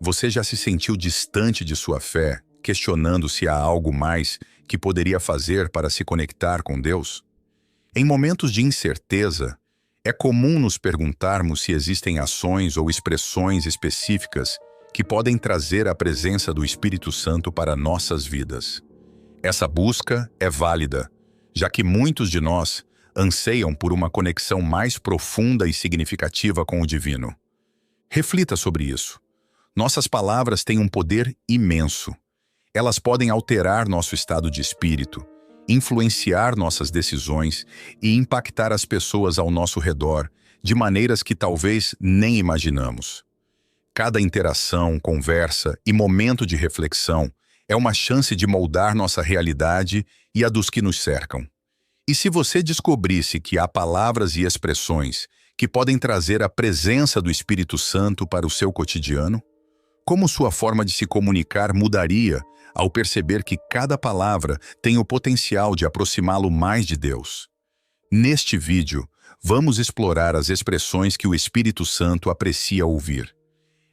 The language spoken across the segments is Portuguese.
Você já se sentiu distante de sua fé, questionando se há algo mais que poderia fazer para se conectar com Deus? Em momentos de incerteza, é comum nos perguntarmos se existem ações ou expressões específicas que podem trazer a presença do Espírito Santo para nossas vidas. Essa busca é válida, já que muitos de nós anseiam por uma conexão mais profunda e significativa com o divino. Reflita sobre isso. Nossas palavras têm um poder imenso. Elas podem alterar nosso estado de espírito, influenciar nossas decisões e impactar as pessoas ao nosso redor de maneiras que talvez nem imaginamos. Cada interação, conversa e momento de reflexão é uma chance de moldar nossa realidade e a dos que nos cercam. E se você descobrisse que há palavras e expressões que podem trazer a presença do Espírito Santo para o seu cotidiano? Como sua forma de se comunicar mudaria ao perceber que cada palavra tem o potencial de aproximá-lo mais de Deus? Neste vídeo, vamos explorar as expressões que o Espírito Santo aprecia ouvir.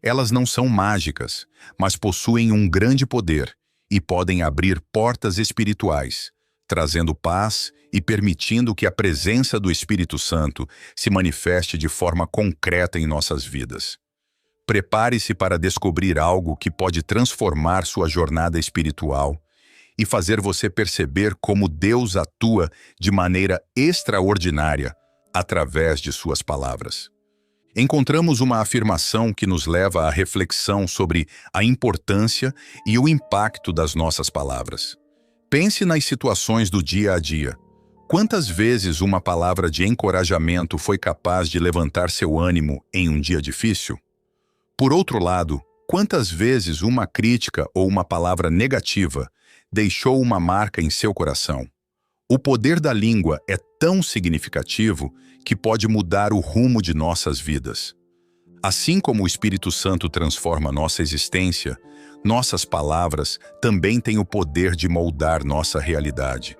Elas não são mágicas, mas possuem um grande poder e podem abrir portas espirituais, trazendo paz e permitindo que a presença do Espírito Santo se manifeste de forma concreta em nossas vidas. Prepare-se para descobrir algo que pode transformar sua jornada espiritual e fazer você perceber como Deus atua de maneira extraordinária através de suas palavras. Encontramos uma afirmação que nos leva à reflexão sobre a importância e o impacto das nossas palavras. Pense nas situações do dia a dia. Quantas vezes uma palavra de encorajamento foi capaz de levantar seu ânimo em um dia difícil? Por outro lado, quantas vezes uma crítica ou uma palavra negativa deixou uma marca em seu coração? O poder da língua é tão significativo que pode mudar o rumo de nossas vidas. Assim como o Espírito Santo transforma nossa existência, nossas palavras também têm o poder de moldar nossa realidade.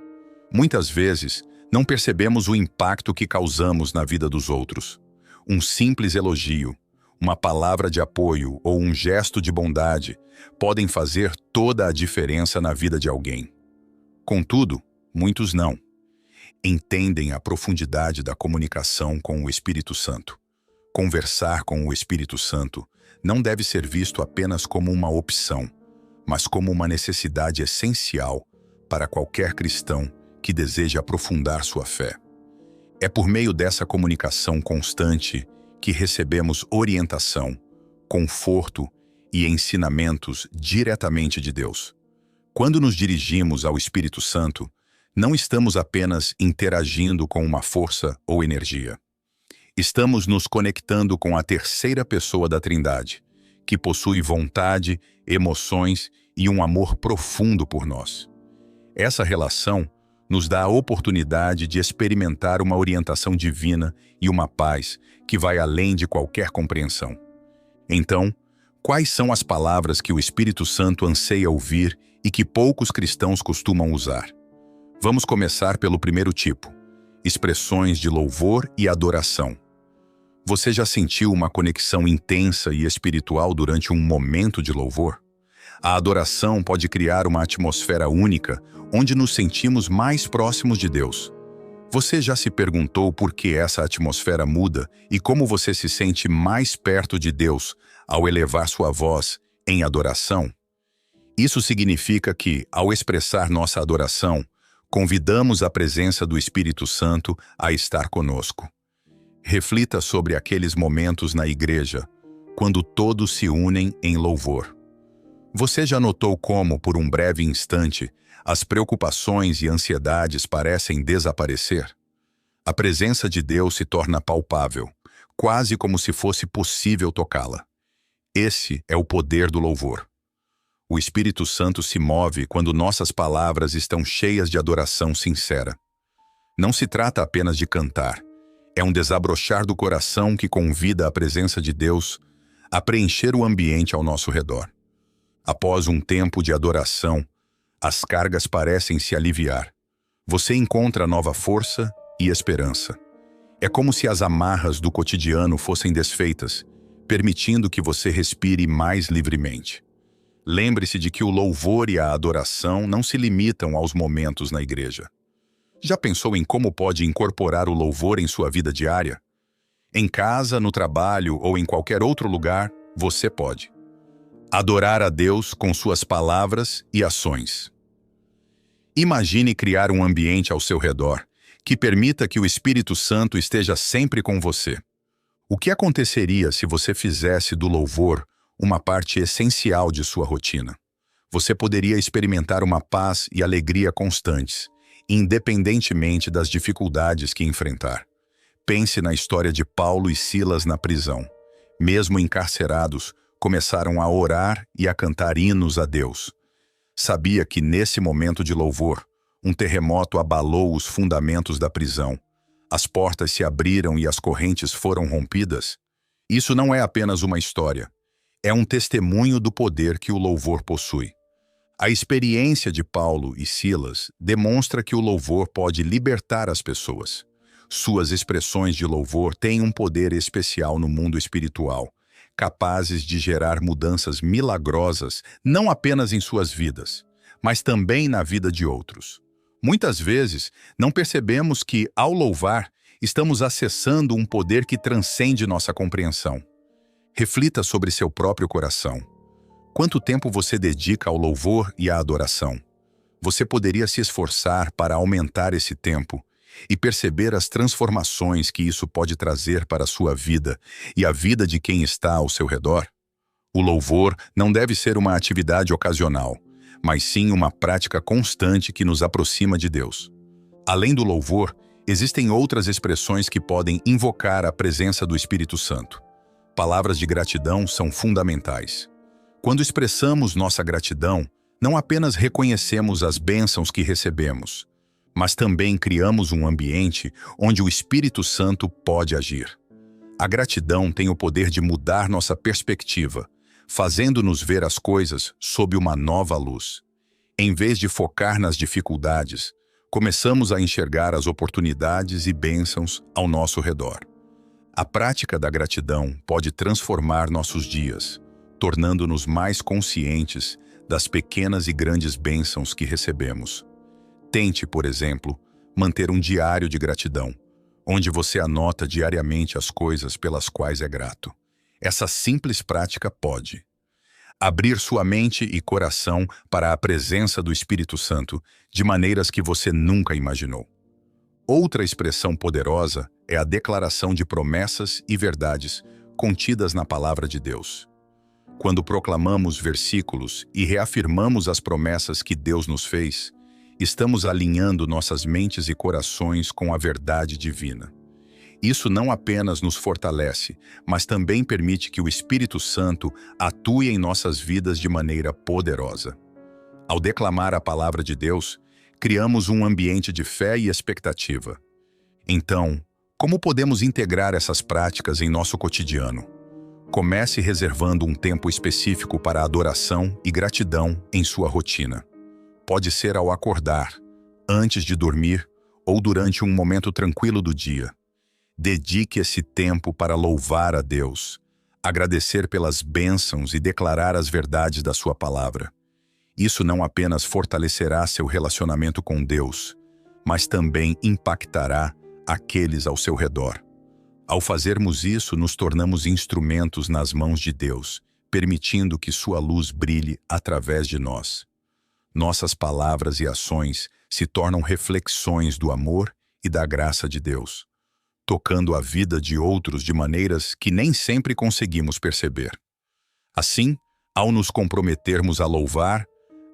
Muitas vezes, não percebemos o impacto que causamos na vida dos outros. Um simples elogio, uma palavra de apoio ou um gesto de bondade podem fazer toda a diferença na vida de alguém. Contudo, muitos não entendem a profundidade da comunicação com o Espírito Santo. Conversar com o Espírito Santo não deve ser visto apenas como uma opção, mas como uma necessidade essencial para qualquer cristão que deseja aprofundar sua fé. É por meio dessa comunicação constante que recebemos orientação, conforto e ensinamentos diretamente de Deus. Quando nos dirigimos ao Espírito Santo, não estamos apenas interagindo com uma força ou energia. Estamos nos conectando com a terceira pessoa da Trindade, que possui vontade, emoções e um amor profundo por nós. Essa relação nos dá a oportunidade de experimentar uma orientação divina e uma paz que vai além de qualquer compreensão. Então, quais são as palavras que o Espírito Santo anseia ouvir e que poucos cristãos costumam usar? Vamos começar pelo primeiro tipo: expressões de louvor e adoração. Você já sentiu uma conexão intensa e espiritual durante um momento de louvor? A adoração pode criar uma atmosfera única, onde nos sentimos mais próximos de Deus. Você já se perguntou por que essa atmosfera muda e como você se sente mais perto de Deus ao elevar sua voz em adoração? Isso significa que, ao expressar nossa adoração, convidamos a presença do Espírito Santo a estar conosco. Reflita sobre aqueles momentos na igreja, quando todos se unem em louvor. Você já notou como, por um breve instante, as preocupações e ansiedades parecem desaparecer? A presença de Deus se torna palpável, quase como se fosse possível tocá-la. Esse é o poder do louvor. O Espírito Santo se move quando nossas palavras estão cheias de adoração sincera. Não se trata apenas de cantar. É um desabrochar do coração que convida a presença de Deus a preencher o ambiente ao nosso redor. Após um tempo de adoração, as cargas parecem se aliviar. Você encontra nova força e esperança. É como se as amarras do cotidiano fossem desfeitas, permitindo que você respire mais livremente. Lembre-se de que o louvor e a adoração não se limitam aos momentos na igreja. Já pensou em como pode incorporar o louvor em sua vida diária? Em casa, no trabalho ou em qualquer outro lugar, você pode adorar a Deus com suas palavras e ações. Imagine criar um ambiente ao seu redor que permita que o Espírito Santo esteja sempre com você. O que aconteceria se você fizesse do louvor uma parte essencial de sua rotina? Você poderia experimentar uma paz e alegria constantes, independentemente das dificuldades que enfrentar. Pense na história de Paulo e Silas na prisão. Mesmo encarcerados, começaram a orar e a cantar hinos a Deus. Sabia que nesse momento de louvor, um terremoto abalou os fundamentos da prisão. As portas se abriram e as correntes foram rompidas? Isso não é apenas uma história. É um testemunho do poder que o louvor possui. A experiência de Paulo e Silas demonstra que o louvor pode libertar as pessoas. Suas expressões de louvor têm um poder especial no mundo espiritual, capazes de gerar mudanças milagrosas não apenas em suas vidas, mas também na vida de outros. Muitas vezes, não percebemos que, ao louvar, estamos acessando um poder que transcende nossa compreensão. Reflita sobre seu próprio coração. Quanto tempo você dedica ao louvor e à adoração? Você poderia se esforçar para aumentar esse tempo e perceber as transformações que isso pode trazer para a sua vida e a vida de quem está ao seu redor? O louvor não deve ser uma atividade ocasional, mas sim uma prática constante que nos aproxima de Deus. Além do louvor, existem outras expressões que podem invocar a presença do Espírito Santo. Palavras de gratidão são fundamentais. Quando expressamos nossa gratidão, não apenas reconhecemos as bênçãos que recebemos, mas também criamos um ambiente onde o Espírito Santo pode agir. A gratidão tem o poder de mudar nossa perspectiva, fazendo-nos ver as coisas sob uma nova luz. Em vez de focar nas dificuldades, começamos a enxergar as oportunidades e bênçãos ao nosso redor. A prática da gratidão pode transformar nossos dias, tornando-nos mais conscientes das pequenas e grandes bênçãos que recebemos. Tente, por exemplo, manter um diário de gratidão, onde você anota diariamente as coisas pelas quais é grato. Essa simples prática pode abrir sua mente e coração para a presença do Espírito Santo de maneiras que você nunca imaginou. Outra expressão poderosa é a declaração de promessas e verdades contidas na Palavra de Deus. Quando proclamamos versículos e reafirmamos as promessas que Deus nos fez, estamos alinhando nossas mentes e corações com a verdade divina. Isso não apenas nos fortalece, mas também permite que o Espírito Santo atue em nossas vidas de maneira poderosa. Ao declamar a palavra de Deus, criamos um ambiente de fé e expectativa. Então, como podemos integrar essas práticas em nosso cotidiano? Comece reservando um tempo específico para adoração e gratidão em sua rotina. Pode ser ao acordar, antes de dormir ou durante um momento tranquilo do dia. Dedique esse tempo para louvar a Deus, agradecer pelas bênçãos e declarar as verdades da sua palavra. Isso não apenas fortalecerá seu relacionamento com Deus, mas também impactará aqueles ao seu redor. Ao fazermos isso, nos tornamos instrumentos nas mãos de Deus, permitindo que sua luz brilhe através de nós. Nossas palavras e ações se tornam reflexões do amor e da graça de Deus, tocando a vida de outros de maneiras que nem sempre conseguimos perceber. Assim, ao nos comprometermos a louvar,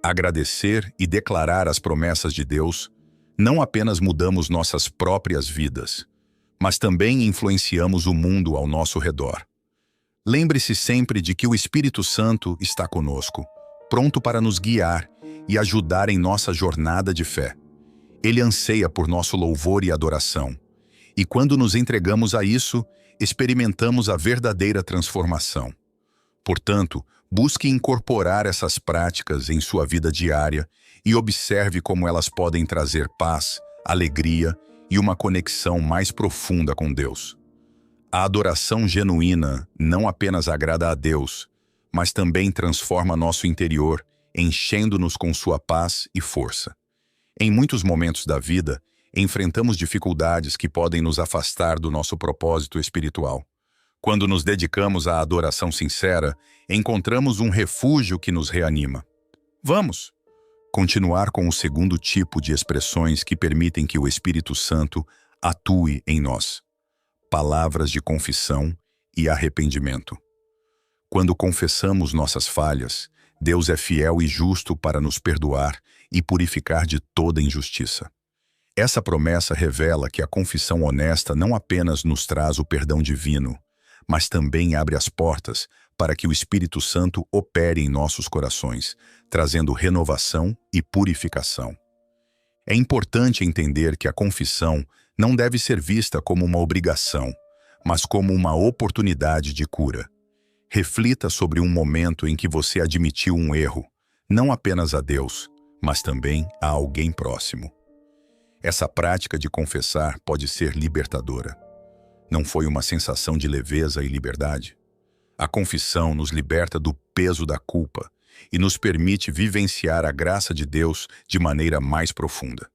agradecer e declarar as promessas de Deus, não apenas mudamos nossas próprias vidas, mas também influenciamos o mundo ao nosso redor. Lembre-se sempre de que o Espírito Santo está conosco, pronto para nos guiar e ajudar em nossa jornada de fé. Ele anseia por nosso louvor e adoração. E quando nos entregamos a isso, experimentamos a verdadeira transformação. Portanto, busque incorporar essas práticas em sua vida diária e observe como elas podem trazer paz, alegria e uma conexão mais profunda com Deus. A adoração genuína não apenas agrada a Deus, mas também transforma nosso interior, enchendo-nos com sua paz e força. Em muitos momentos da vida, enfrentamos dificuldades que podem nos afastar do nosso propósito espiritual. Quando nos dedicamos à adoração sincera, encontramos um refúgio que nos reanima. Vamos continuar com o segundo tipo de expressões que permitem que o Espírito Santo atue em nós: palavras de confissão e arrependimento. Quando confessamos nossas falhas, Deus é fiel e justo para nos perdoar e purificar de toda injustiça. Essa promessa revela que a confissão honesta não apenas nos traz o perdão divino, mas também abre as portas para que o Espírito Santo opere em nossos corações, trazendo renovação e purificação. É importante entender que a confissão não deve ser vista como uma obrigação, mas como uma oportunidade de cura. Reflita sobre um momento em que você admitiu um erro, não apenas a Deus, mas também a alguém próximo. Essa prática de confessar pode ser libertadora. Não foi uma sensação de leveza e liberdade? A confissão nos liberta do peso da culpa e nos permite vivenciar a graça de Deus de maneira mais profunda.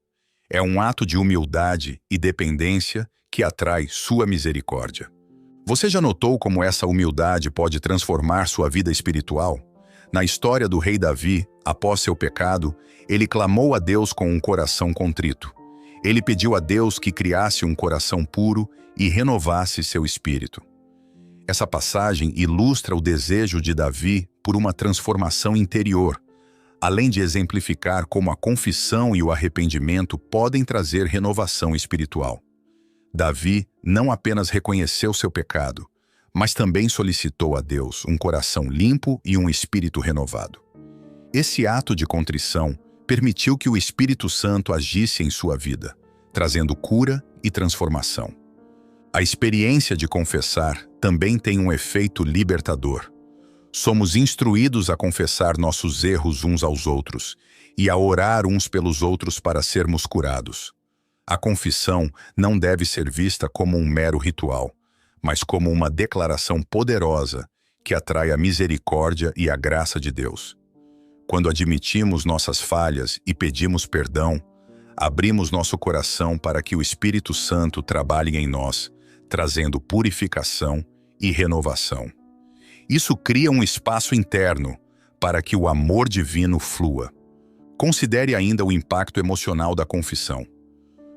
É um ato de humildade e dependência que atrai sua misericórdia. Você já notou como essa humildade pode transformar sua vida espiritual? Na história do rei Davi, após seu pecado, ele clamou a Deus com um coração contrito. Ele pediu a Deus que criasse um coração puro e renovasse seu espírito. Essa passagem ilustra o desejo de Davi por uma transformação interior, além de exemplificar como a confissão e o arrependimento podem trazer renovação espiritual. Davi não apenas reconheceu seu pecado, mas também solicitou a Deus um coração limpo e um espírito renovado. Esse ato de contrição permitiu que o Espírito Santo agisse em sua vida, trazendo cura e transformação. A experiência de confessar também tem um efeito libertador. Somos instruídos a confessar nossos erros uns aos outros e a orar uns pelos outros para sermos curados. A confissão não deve ser vista como um mero ritual, mas como uma declaração poderosa que atrai a misericórdia e a graça de Deus. Quando admitimos nossas falhas e pedimos perdão, abrimos nosso coração para que o Espírito Santo trabalhe em nós, trazendo purificação e renovação. Isso cria um espaço interno para que o amor divino flua. Considere ainda o impacto emocional da confissão.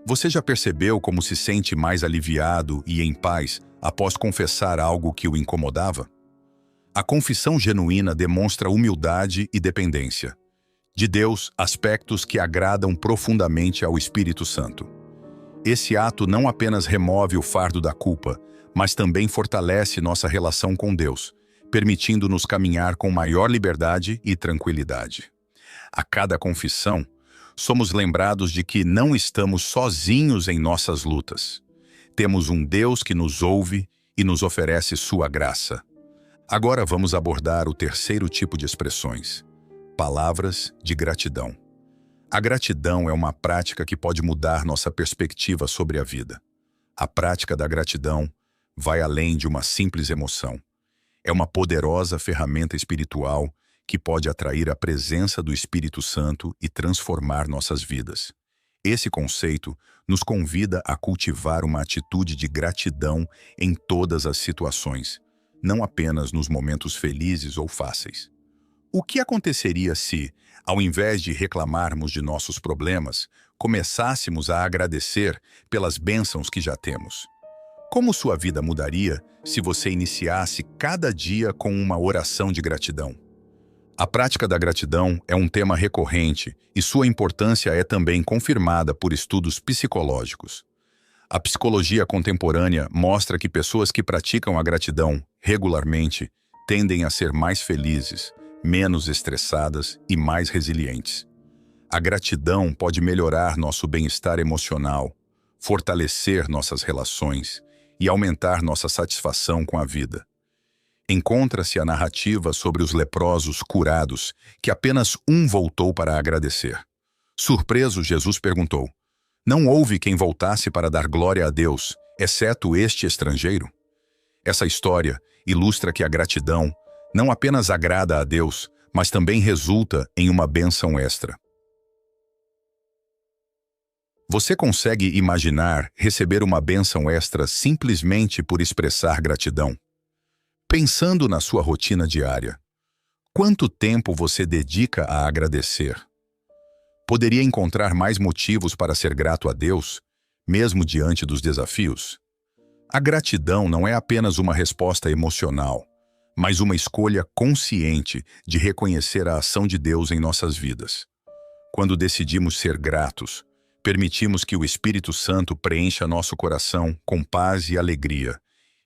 Você já percebeu como se sente mais aliviado e em paz após confessar algo que o incomodava? A confissão genuína demonstra humildade e dependência de Deus, aspectos que agradam profundamente ao Espírito Santo. Esse ato não apenas remove o fardo da culpa, mas também fortalece nossa relação com Deus, permitindo-nos caminhar com maior liberdade e tranquilidade. A cada confissão, somos lembrados de que não estamos sozinhos em nossas lutas. Temos um Deus que nos ouve e nos oferece sua graça. Agora vamos abordar o terceiro tipo de expressões: palavras de gratidão. A gratidão é uma prática que pode mudar nossa perspectiva sobre a vida. A prática da gratidão vai além de uma simples emoção. É uma poderosa ferramenta espiritual que pode atrair a presença do Espírito Santo e transformar nossas vidas. Esse conceito nos convida a cultivar uma atitude de gratidão em todas as situações, não apenas nos momentos felizes ou fáceis. O que aconteceria se, ao invés de reclamarmos de nossos problemas, começássemos a agradecer pelas bênçãos que já temos? Como sua vida mudaria se você iniciasse cada dia com uma oração de gratidão? A prática da gratidão é um tema recorrente e sua importância é também confirmada por estudos psicológicos. A psicologia contemporânea mostra que pessoas que praticam a gratidão regularmente tendem a ser mais felizes, menos estressadas e mais resilientes. A gratidão pode melhorar nosso bem-estar emocional, fortalecer nossas relações e aumentar nossa satisfação com a vida. Encontra-se a narrativa sobre os leprosos curados, que apenas um voltou para agradecer. Surpreso, Jesus perguntou: "Não houve quem voltasse para dar glória a Deus, exceto este estrangeiro?" Essa história ilustra que a gratidão não apenas agrada a Deus, mas também resulta em uma bênção extra. Você consegue imaginar receber uma bênção extra simplesmente por expressar gratidão? Pensando na sua rotina diária, quanto tempo você dedica a agradecer? Poderia encontrar mais motivos para ser grato a Deus, mesmo diante dos desafios? A gratidão não é apenas uma resposta emocional, mas uma escolha consciente de reconhecer a ação de Deus em nossas vidas. Quando decidimos ser gratos, permitimos que o Espírito Santo preencha nosso coração com paz e alegria,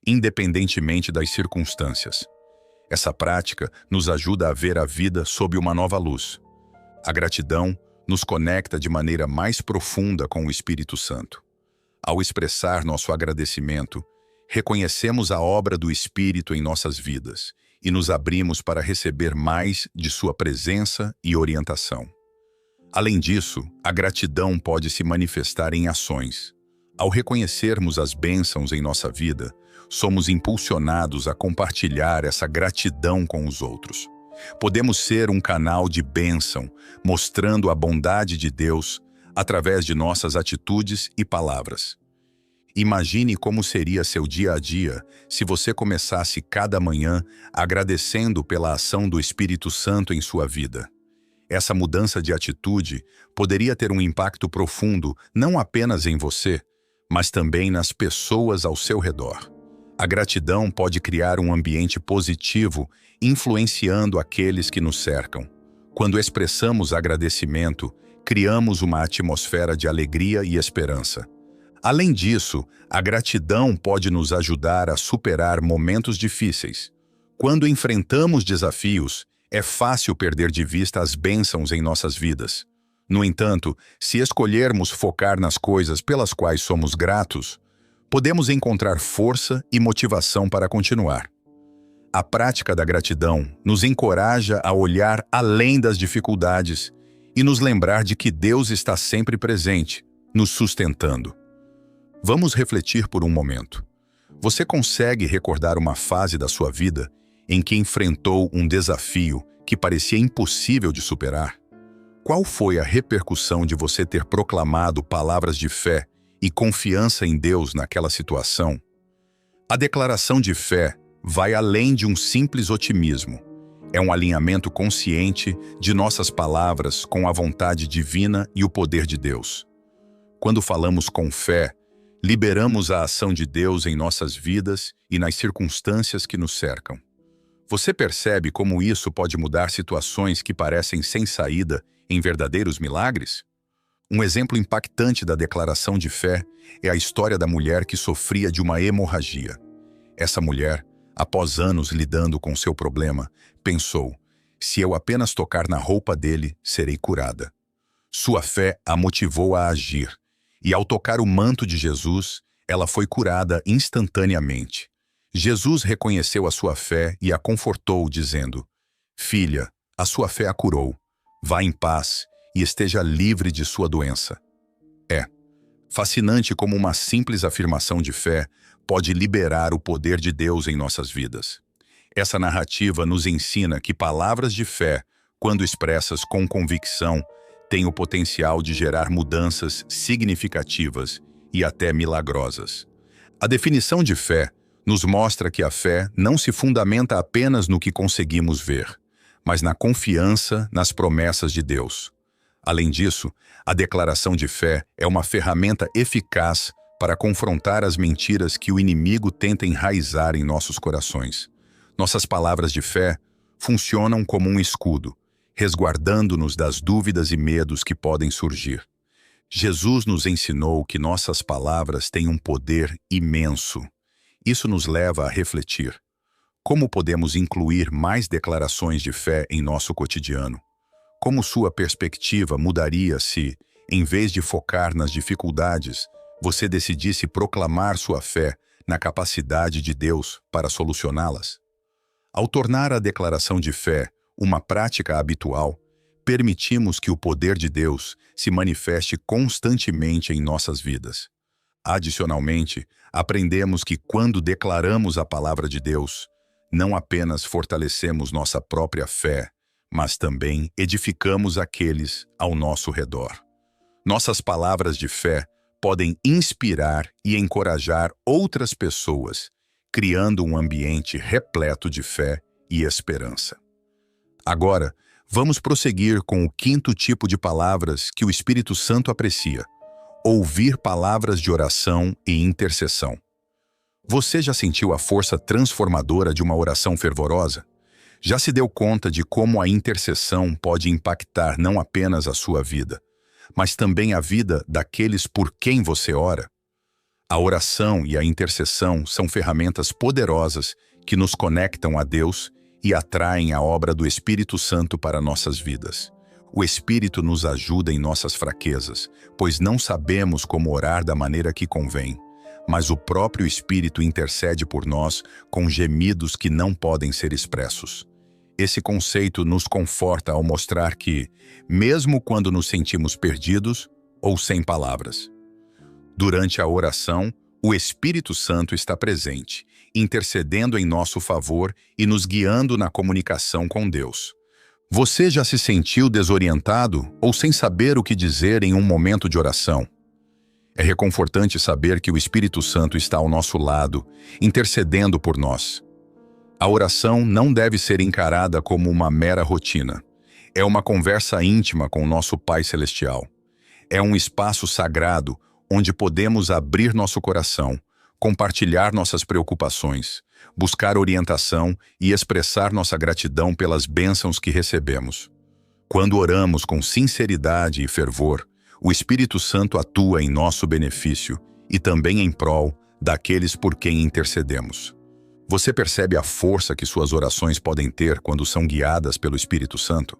independentemente das circunstâncias. Essa prática nos ajuda a ver a vida sob uma nova luz. A gratidão nos conecta de maneira mais profunda com o Espírito Santo. Ao expressar nosso agradecimento, reconhecemos a obra do Espírito em nossas vidas e nos abrimos para receber mais de sua presença e orientação. Além disso, a gratidão pode se manifestar em ações. Ao reconhecermos as bênçãos em nossa vida, somos impulsionados a compartilhar essa gratidão com os outros. Podemos ser um canal de bênção, mostrando a bondade de Deus através de nossas atitudes e palavras. Imagine como seria seu dia a dia se você começasse cada manhã agradecendo pela ação do Espírito Santo em sua vida. Essa mudança de atitude poderia ter um impacto profundo não apenas em você, mas também nas pessoas ao seu redor. A gratidão pode criar um ambiente positivo, influenciando aqueles que nos cercam. Quando expressamos agradecimento, criamos uma atmosfera de alegria e esperança. Além disso, a gratidão pode nos ajudar a superar momentos difíceis. Quando enfrentamos desafios, é fácil perder de vista as bênçãos em nossas vidas. No entanto, se escolhermos focar nas coisas pelas quais somos gratos, podemos encontrar força e motivação para continuar. A prática da gratidão nos encoraja a olhar além das dificuldades e nos lembrar de que Deus está sempre presente, nos sustentando. Vamos refletir por um momento. Você consegue recordar uma fase da sua vida em que enfrentou um desafio que parecia impossível de superar? Qual foi a repercussão de você ter proclamado palavras de fé e confiança em Deus naquela situação? A declaração de fé vai além de um simples otimismo. É um alinhamento consciente de nossas palavras com a vontade divina e o poder de Deus. Quando falamos com fé, liberamos a ação de Deus em nossas vidas e nas circunstâncias que nos cercam. Você percebe como isso pode mudar situações que parecem sem saída em verdadeiros milagres? Um exemplo impactante da declaração de fé é a história da mulher que sofria de uma hemorragia. Essa mulher, após anos lidando com seu problema, pensou: se eu apenas tocar na roupa dele, serei curada. Sua fé a motivou a agir, e ao tocar o manto de Jesus, ela foi curada instantaneamente. Jesus reconheceu a sua fé e a confortou, dizendo: filha, a sua fé a curou. Vá em paz e esteja livre de sua doença. É fascinante como uma simples afirmação de fé pode liberar o poder de Deus em nossas vidas. Essa narrativa nos ensina que palavras de fé, quando expressas com convicção, têm o potencial de gerar mudanças significativas e até milagrosas. A definição de fé nos mostra que a fé não se fundamenta apenas no que conseguimos ver, mas na confiança nas promessas de Deus. Além disso, a declaração de fé é uma ferramenta eficaz para confrontar as mentiras que o inimigo tenta enraizar em nossos corações. Nossas palavras de fé funcionam como um escudo, resguardando-nos das dúvidas e medos que podem surgir. Jesus nos ensinou que nossas palavras têm um poder imenso. Isso nos leva a refletir: como podemos incluir mais declarações de fé em nosso cotidiano? Como sua perspectiva mudaria se, em vez de focar nas dificuldades, você decidisse proclamar sua fé na capacidade de Deus para solucioná-las? Ao tornar a declaração de fé uma prática habitual, permitimos que o poder de Deus se manifeste constantemente em nossas vidas. Adicionalmente, aprendemos que quando declaramos a palavra de Deus, não apenas fortalecemos nossa própria fé, mas também edificamos aqueles ao nosso redor. Nossas palavras de fé podem inspirar e encorajar outras pessoas, criando um ambiente repleto de fé e esperança. Agora, vamos prosseguir com o quinto tipo de palavras que o Espírito Santo aprecia: ouvir palavras de oração e intercessão. Você já sentiu a força transformadora de uma oração fervorosa? Já se deu conta de como a intercessão pode impactar não apenas a sua vida, mas também a vida daqueles por quem você ora? A oração e a intercessão são ferramentas poderosas que nos conectam a Deus e atraem a obra do Espírito Santo para nossas vidas. O Espírito nos ajuda em nossas fraquezas, pois não sabemos como orar da maneira que convém, mas o próprio Espírito intercede por nós com gemidos que não podem ser expressos. Esse conceito nos conforta ao mostrar que, mesmo quando nos sentimos perdidos ou sem palavras, durante a oração, o Espírito Santo está presente, intercedendo em nosso favor e nos guiando na comunicação com Deus. Você já se sentiu desorientado ou sem saber o que dizer em um momento de oração? É reconfortante saber que o Espírito Santo está ao nosso lado, intercedendo por nós. A oração não deve ser encarada como uma mera rotina. É uma conversa íntima com o nosso Pai Celestial. É um espaço sagrado onde podemos abrir nosso coração, compartilhar nossas preocupações, buscar orientação e expressar nossa gratidão pelas bênçãos que recebemos. Quando oramos com sinceridade e fervor, o Espírito Santo atua em nosso benefício e também em prol daqueles por quem intercedemos. Você percebe a força que suas orações podem ter quando são guiadas pelo Espírito Santo?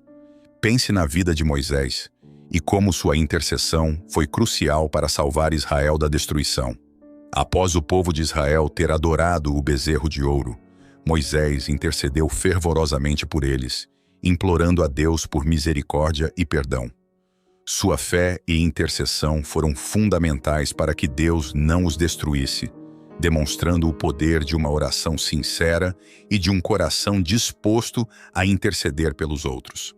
Pense na vida de Moisés e como sua intercessão foi crucial para salvar Israel da destruição. Após o povo de Israel ter adorado o bezerro de ouro, Moisés intercedeu fervorosamente por eles, implorando a Deus por misericórdia e perdão. Sua fé e intercessão foram fundamentais para que Deus não os destruísse, demonstrando o poder de uma oração sincera e de um coração disposto a interceder pelos outros.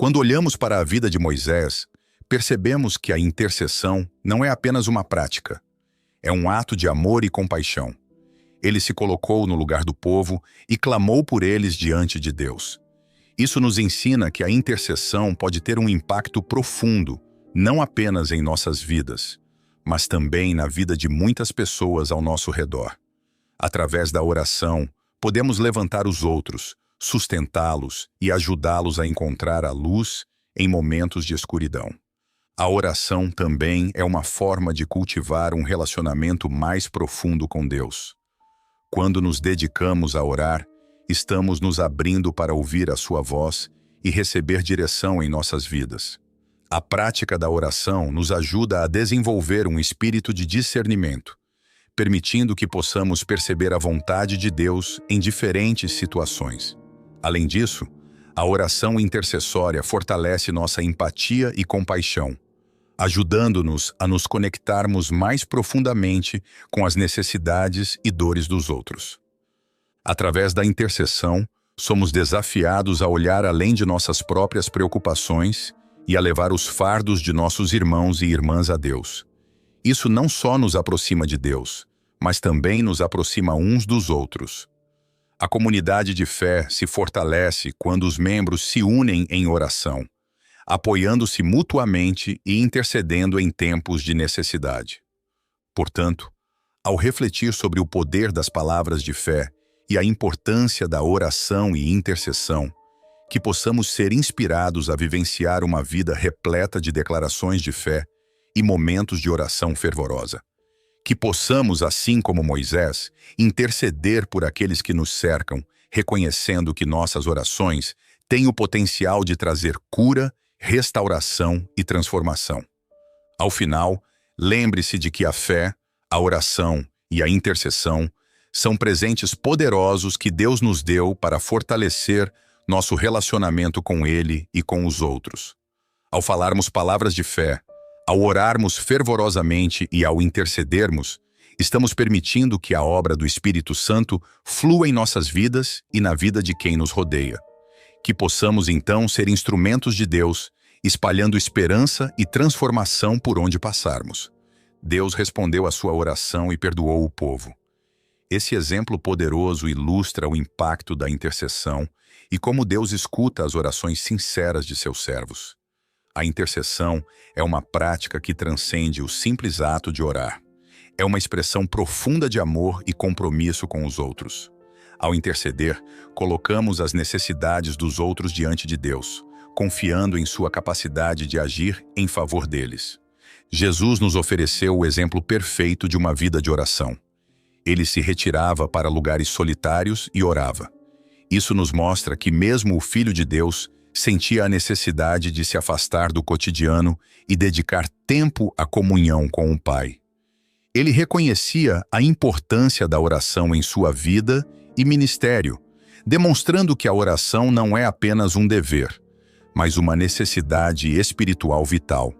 Quando olhamos para a vida de Moisés, percebemos que a intercessão não é apenas uma prática. É um ato de amor e compaixão. Ele se colocou no lugar do povo e clamou por eles diante de Deus. Isso nos ensina que a intercessão pode ter um impacto profundo, não apenas em nossas vidas, mas também na vida de muitas pessoas ao nosso redor. Através da oração, podemos levantar os outros, sustentá-los e ajudá-los a encontrar a luz em momentos de escuridão. A oração também é uma forma de cultivar um relacionamento mais profundo com Deus. Quando nos dedicamos a orar, estamos nos abrindo para ouvir a sua voz e receber direção em nossas vidas. A prática da oração nos ajuda a desenvolver um espírito de discernimento, permitindo que possamos perceber a vontade de Deus em diferentes situações. Além disso, a oração intercessória fortalece nossa empatia e compaixão, ajudando-nos a nos conectarmos mais profundamente com as necessidades e dores dos outros. Através da intercessão, somos desafiados a olhar além de nossas próprias preocupações e a levar os fardos de nossos irmãos e irmãs a Deus. Isso não só nos aproxima de Deus, mas também nos aproxima uns dos outros. A comunidade de fé se fortalece quando os membros se unem em oração, apoiando-se mutuamente e intercedendo em tempos de necessidade. Portanto, ao refletir sobre o poder das palavras de fé e a importância da oração e intercessão, que possamos ser inspirados a vivenciar uma vida repleta de declarações de fé e momentos de oração fervorosa. Que possamos, assim como Moisés, interceder por aqueles que nos cercam, reconhecendo que nossas orações têm o potencial de trazer cura, restauração e transformação. Ao final, lembre-se de que a fé, a oração e a intercessão são presentes poderosos que Deus nos deu para fortalecer nosso relacionamento com Ele e com os outros. Ao falarmos palavras de fé, Ao orarmos fervorosamente e ao intercedermos, estamos permitindo que a obra do Espírito Santo flua em nossas vidas e na vida de quem nos rodeia. Que possamos então ser instrumentos de Deus, espalhando esperança e transformação por onde passarmos. Deus respondeu à sua oração e perdoou o povo. Esse exemplo poderoso ilustra o impacto da intercessão e como Deus escuta as orações sinceras de seus servos. A intercessão é uma prática que transcende o simples ato de orar. É uma expressão profunda de amor e compromisso com os outros. Ao interceder, colocamos as necessidades dos outros diante de Deus, confiando em sua capacidade de agir em favor deles. Jesus nos ofereceu o exemplo perfeito de uma vida de oração. Ele se retirava para lugares solitários e orava. Isso nos mostra que mesmo o Filho de Deus sentia a necessidade de se afastar do cotidiano e dedicar tempo à comunhão com o Pai. Ele reconhecia a importância da oração em sua vida e ministério, demonstrando que a oração não é apenas um dever, mas uma necessidade espiritual vital.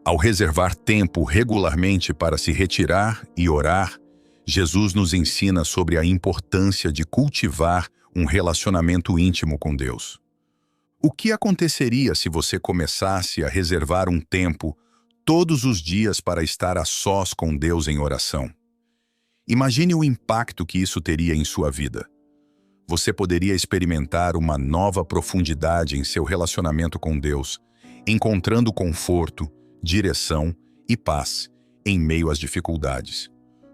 Ao reservar tempo regularmente para se retirar e orar, Jesus nos ensina sobre a importância de cultivar um relacionamento íntimo com Deus. O que aconteceria se você começasse a reservar um tempo todos os dias para estar a sós com Deus em oração? Imagine o impacto que isso teria em sua vida. Você poderia experimentar uma nova profundidade em seu relacionamento com Deus, encontrando conforto, direção e paz em meio às dificuldades.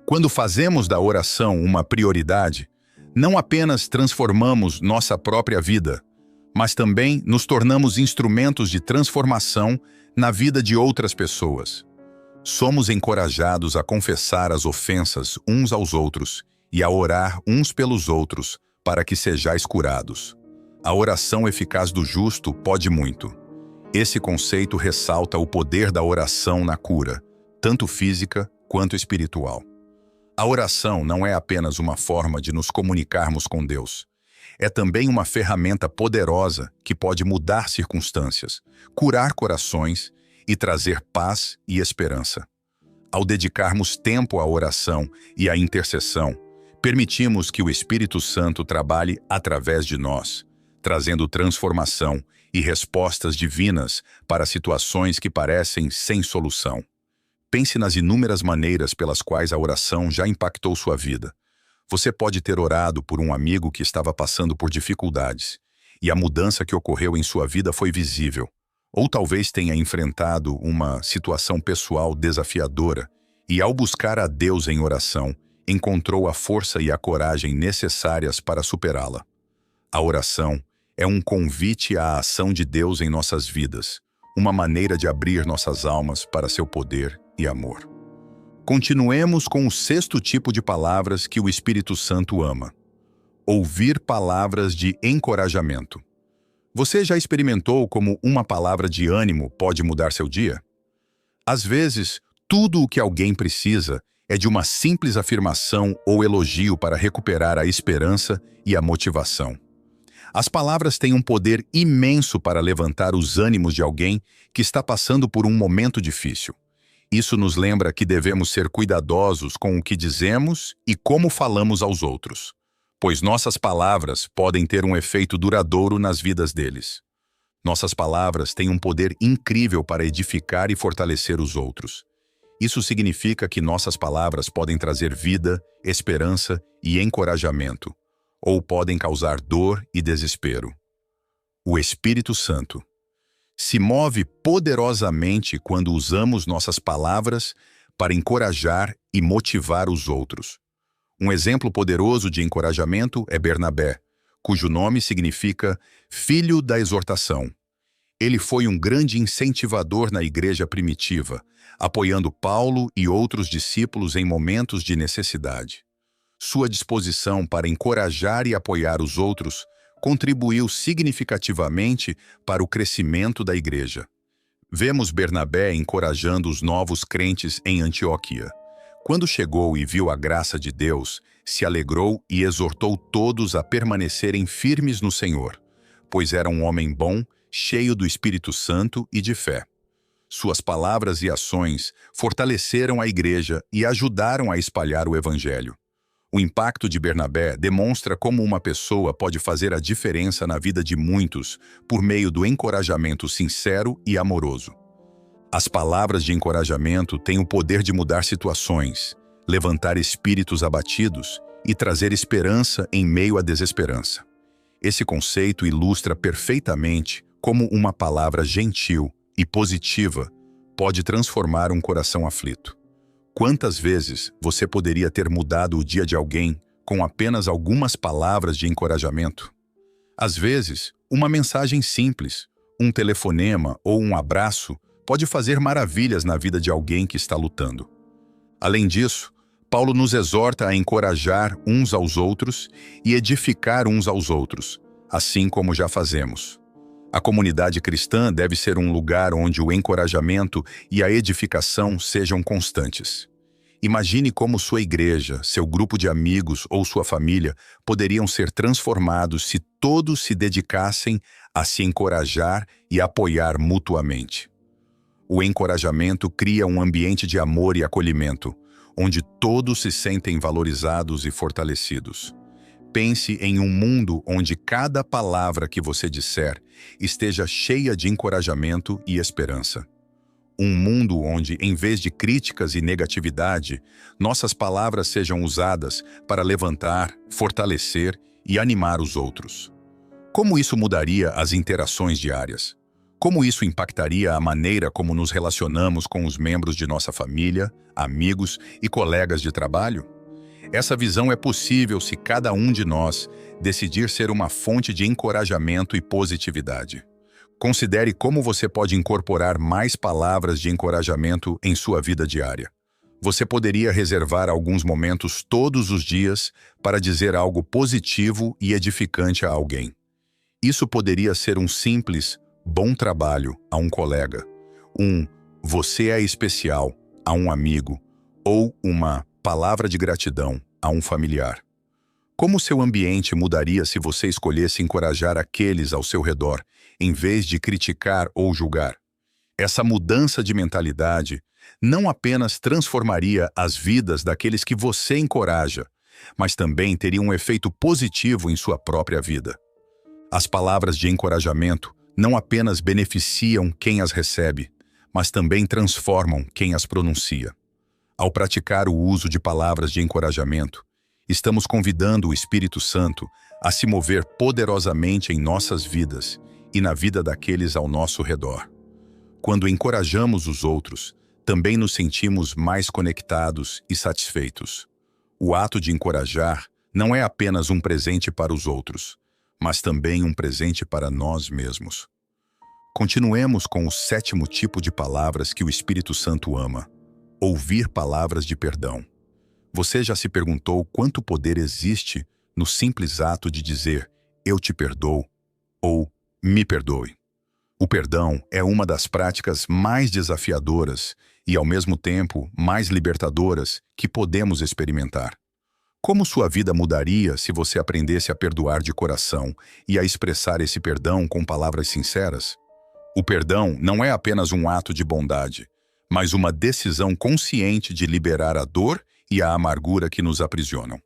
Quando fazemos da oração uma prioridade, não apenas transformamos nossa própria vida, mas também nos tornamos instrumentos de transformação na vida de outras pessoas. Somos encorajados a confessar as ofensas uns aos outros e a orar uns pelos outros para que sejais curados. A oração eficaz do justo pode muito. Esse conceito ressalta o poder da oração na cura, tanto física quanto espiritual. A oração não é apenas uma forma de nos comunicarmos com Deus. É também uma ferramenta poderosa que pode mudar circunstâncias, curar corações e trazer paz e esperança. Ao dedicarmos tempo à oração e à intercessão, permitimos que o Espírito Santo trabalhe através de nós, trazendo transformação e respostas divinas para situações que parecem sem solução. Pense nas inúmeras maneiras pelas quais a oração já impactou sua vida. Você pode ter orado por um amigo que estava passando por dificuldades, e a mudança que ocorreu em sua vida foi visível. Ou talvez tenha enfrentado uma situação pessoal desafiadora, e ao buscar a Deus em oração, encontrou a força e a coragem necessárias para superá-la. A oração é um convite à ação de Deus em nossas vidas, uma maneira de abrir nossas almas para seu poder e amor. Continuemos com o sexto tipo de palavras que o Espírito Santo ama: ouvir palavras de encorajamento. Você já experimentou como uma palavra de ânimo pode mudar seu dia? Às vezes, tudo o que alguém precisa é de uma simples afirmação ou elogio para recuperar a esperança e a motivação. As palavras têm um poder imenso para levantar os ânimos de alguém que está passando por um momento difícil. Isso nos lembra que devemos ser cuidadosos com o que dizemos e como falamos aos outros, pois nossas palavras podem ter um efeito duradouro nas vidas deles. Nossas palavras têm um poder incrível para edificar e fortalecer os outros. Isso significa que nossas palavras podem trazer vida, esperança e encorajamento, ou podem causar dor e desespero. O Espírito Santo se move poderosamente quando usamos nossas palavras para encorajar e motivar os outros. Um exemplo poderoso de encorajamento é Bernabé, cujo nome significa filho da exortação. Ele foi um grande incentivador na igreja primitiva, apoiando Paulo e outros discípulos em momentos de necessidade. Sua disposição para encorajar e apoiar os outros contribuiu significativamente para o crescimento da igreja. Vemos Bernabé encorajando os novos crentes em Antioquia. Quando chegou e viu a graça de Deus, se alegrou e exortou todos a permanecerem firmes no Senhor, pois era um homem bom, cheio do Espírito Santo e de fé. Suas palavras e ações fortaleceram a igreja e ajudaram a espalhar o evangelho. O impacto de Bernabé demonstra como uma pessoa pode fazer a diferença na vida de muitos por meio do encorajamento sincero e amoroso. As palavras de encorajamento têm o poder de mudar situações, levantar espíritos abatidos e trazer esperança em meio à desesperança. Esse conceito ilustra perfeitamente como uma palavra gentil e positiva pode transformar um coração aflito. Quantas vezes você poderia ter mudado o dia de alguém com apenas algumas palavras de encorajamento? Às vezes, uma mensagem simples, um telefonema ou um abraço pode fazer maravilhas na vida de alguém que está lutando. Além disso, Paulo nos exorta a encorajar uns aos outros e edificar uns aos outros, assim como já fazemos. A comunidade cristã deve ser um lugar onde o encorajamento e a edificação sejam constantes. Imagine como sua igreja, seu grupo de amigos ou sua família poderiam ser transformados se todos se dedicassem a se encorajar e apoiar mutuamente. O encorajamento cria um ambiente de amor e acolhimento, onde todos se sentem valorizados e fortalecidos. Pense em um mundo onde cada palavra que você disser esteja cheia de encorajamento e esperança. Um mundo onde, em vez de críticas e negatividade, nossas palavras sejam usadas para levantar, fortalecer e animar os outros. Como isso mudaria as interações diárias? Como isso impactaria a maneira como nos relacionamos com os membros de nossa família, amigos e colegas de trabalho? Essa visão é possível se cada um de nós decidir ser uma fonte de encorajamento e positividade. Considere como você pode incorporar mais palavras de encorajamento em sua vida diária. Você poderia reservar alguns momentos todos os dias para dizer algo positivo e edificante a alguém. Isso poderia ser um simples bom trabalho a um colega, um você é especial a um amigo ou uma palavra de gratidão a um familiar. Como seu ambiente mudaria se você escolhesse encorajar aqueles ao seu redor, em vez de criticar ou julgar? Essa mudança de mentalidade não apenas transformaria as vidas daqueles que você encoraja, mas também teria um efeito positivo em sua própria vida. As palavras de encorajamento não apenas beneficiam quem as recebe, mas também transformam quem as pronuncia. Ao praticar o uso de palavras de encorajamento, estamos convidando o Espírito Santo a se mover poderosamente em nossas vidas e na vida daqueles ao nosso redor. Quando encorajamos os outros, também nos sentimos mais conectados e satisfeitos. O ato de encorajar não é apenas um presente para os outros, mas também um presente para nós mesmos. Continuemos com o 7º tipo de palavras que o Espírito Santo ama: ouvir palavras de perdão. Você já se perguntou quanto poder existe no simples ato de dizer "eu te perdoo" ou "me perdoe"? O perdão é uma das práticas mais desafiadoras e, ao mesmo tempo, mais libertadoras que podemos experimentar. Como sua vida mudaria se você aprendesse a perdoar de coração e a expressar esse perdão com palavras sinceras? O perdão não é apenas um ato de bondade, mas uma decisão consciente de liberar a dor e a amargura que nos aprisionam.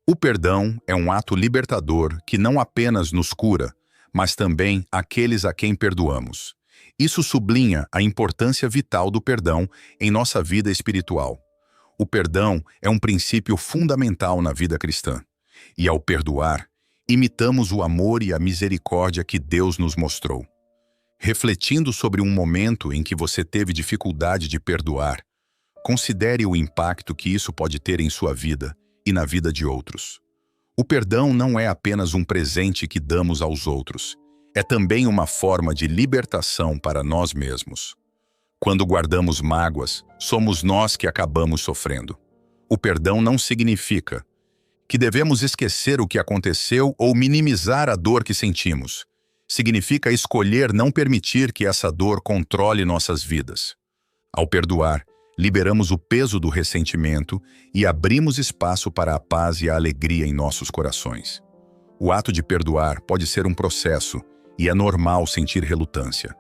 O perdão é um ato libertador que não apenas nos cura, mas também aqueles a quem perdoamos. Isso sublinha a importância vital do perdão em nossa vida espiritual. O perdão é um princípio fundamental na vida cristã. E ao perdoar, imitamos o amor e a misericórdia que Deus nos mostrou. Refletindo sobre um momento em que você teve dificuldade de perdoar, considere o impacto que isso pode ter em sua vida e na vida de outros. O perdão não é apenas um presente que damos aos outros, é também uma forma de libertação para nós mesmos. Quando guardamos mágoas, somos nós que acabamos sofrendo. O perdão não significa que devemos esquecer o que aconteceu ou minimizar a dor que sentimos. Significa escolher não permitir que essa dor controle nossas vidas. Ao perdoar, liberamos o peso do ressentimento e abrimos espaço para a paz e a alegria em nossos corações. O ato de perdoar pode ser um processo e é normal sentir relutância.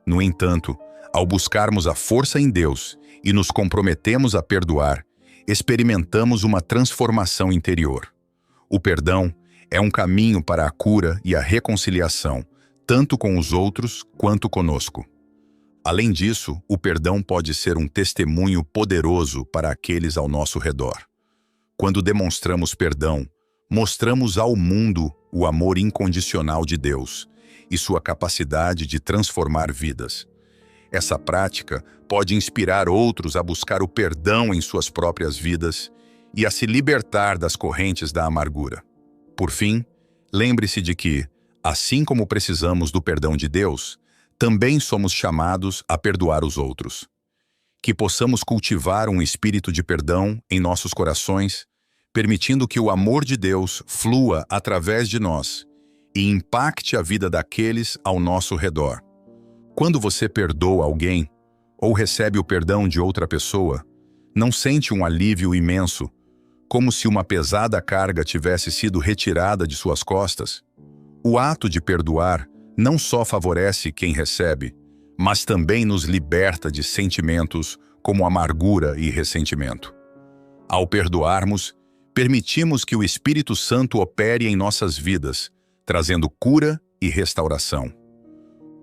No entanto, Ao buscarmos a força em Deus e nos comprometemos a perdoar, experimentamos uma transformação interior. O perdão é um caminho para a cura e a reconciliação, tanto com os outros quanto conosco. Além disso, o perdão pode ser um testemunho poderoso para aqueles ao nosso redor. Quando demonstramos perdão, mostramos ao mundo o amor incondicional de Deus e sua capacidade de transformar vidas. Essa prática pode inspirar outros a buscar o perdão em suas próprias vidas e a se libertar das correntes da amargura. Por fim, lembre-se de que, assim como precisamos do perdão de Deus, também somos chamados a perdoar os outros. Que possamos cultivar um espírito de perdão em nossos corações, permitindo que o amor de Deus flua através de nós e impacte a vida daqueles ao nosso redor. Quando você perdoa alguém ou recebe o perdão de outra pessoa, não sente um alívio imenso, como se uma pesada carga tivesse sido retirada de suas costas? O ato de perdoar não só favorece quem recebe, mas também nos liberta de sentimentos como amargura e ressentimento. Ao perdoarmos, permitimos que o Espírito Santo opere em nossas vidas, trazendo cura e restauração.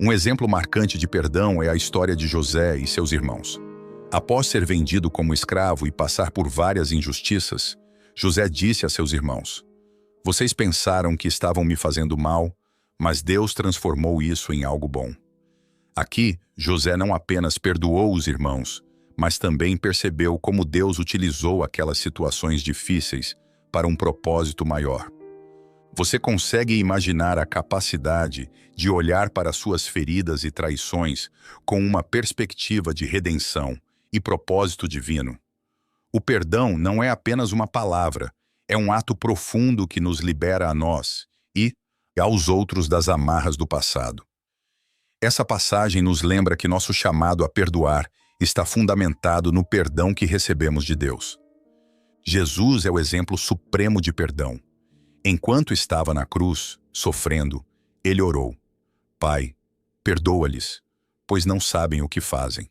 Um exemplo marcante de perdão é a história de José e seus irmãos. Após ser vendido como escravo e passar por várias injustiças, José disse a seus irmãos: "Vocês pensaram que estavam me fazendo mal, mas Deus transformou isso em algo bom." Aqui, José não apenas perdoou os irmãos, mas também percebeu como Deus utilizou aquelas situações difíceis para um propósito maior. Você consegue imaginar a capacidade de olhar para suas feridas e traições com uma perspectiva de redenção e propósito divino? O perdão não é apenas uma palavra, é um ato profundo que nos libera a nós e aos outros das amarras do passado. Essa passagem nos lembra que nosso chamado a perdoar está fundamentado no perdão que recebemos de Deus. Jesus é o exemplo supremo de perdão. Enquanto estava na cruz, sofrendo, ele orou: "Pai, perdoa-lhes, pois não sabem o que fazem."